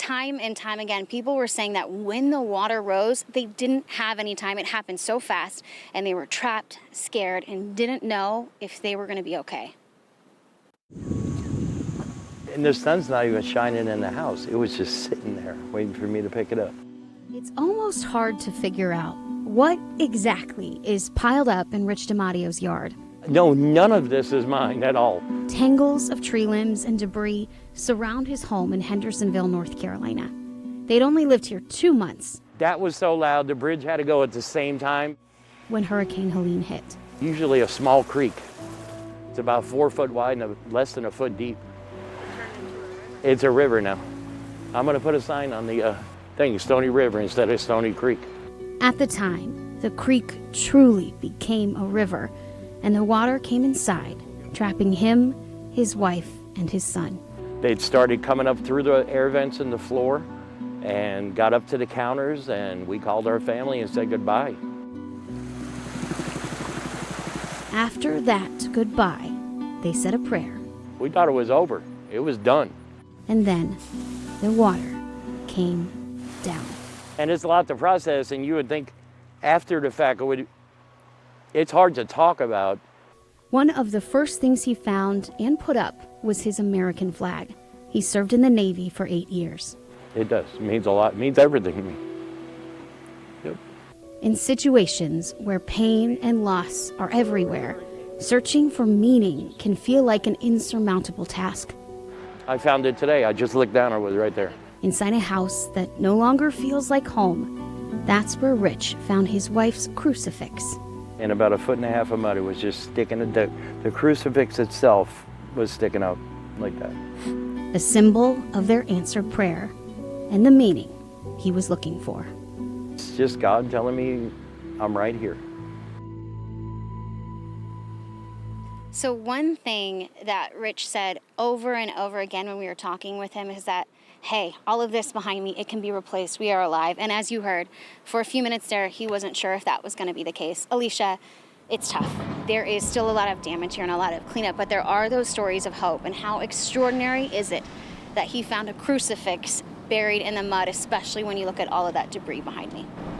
time and time again, people were saying that when the water rose, they didn't have any time. It happened so fast, and they were trapped, scared, and didn't know if they were going to be okay. And the sun's not even shining in the house. It was just sitting there waiting for me to pick it up. It's almost hard to figure out what exactly is piled up in Rich DiMattio's yard. No, none of this is mine at all. Tangles of tree limbs and debris surround his home in Hendersonville, North Carolina. They'd only lived here 2 months. That was so loud, the bridge had to go at the same time. When Hurricane Helene hit. Usually a small creek. It's about 4 foot wide and less than a foot deep. It's a river now. I'm gonna put a sign on the thing, Stony River instead of Stony Creek. At the time, the creek truly became a river, and the water came inside, trapping him, his wife, and his son. They'd started coming up through the air vents in the floor and got up to the counters, and we called our family and said goodbye. After that goodbye, they said a prayer. We thought it was over. It was done. And then the water came down. And it's a lot to process, and you would think after the fact, it's hard to talk about. One of the first things he found and put up was his American flag. He served in the Navy for 8 years. It does. It means a lot. It means everything to me. Yep. In situations where pain and loss are everywhere, searching for meaning can feel like an insurmountable task. I found it today. I just looked down, it was right there. Inside a house that no longer feels like home, that's where Rich found his wife's crucifix. In about 1.5 feet of mud, it was just sticking. The crucifix itself was sticking out like that. A symbol of their answered prayer and the meaning he was looking for. It's just God telling me I'm right here. So one thing that Rich said over and over again when we were talking with him is that, hey, all of this behind me, it can be replaced. We are alive. And as you heard, for a few minutes there, he wasn't sure if that was going to be the case. Alicia, it's tough. There is still a lot of damage here and a lot of cleanup, but there are those stories of hope. And how extraordinary is it that he found a crucifix buried in the mud, especially when you look at all of that debris behind me?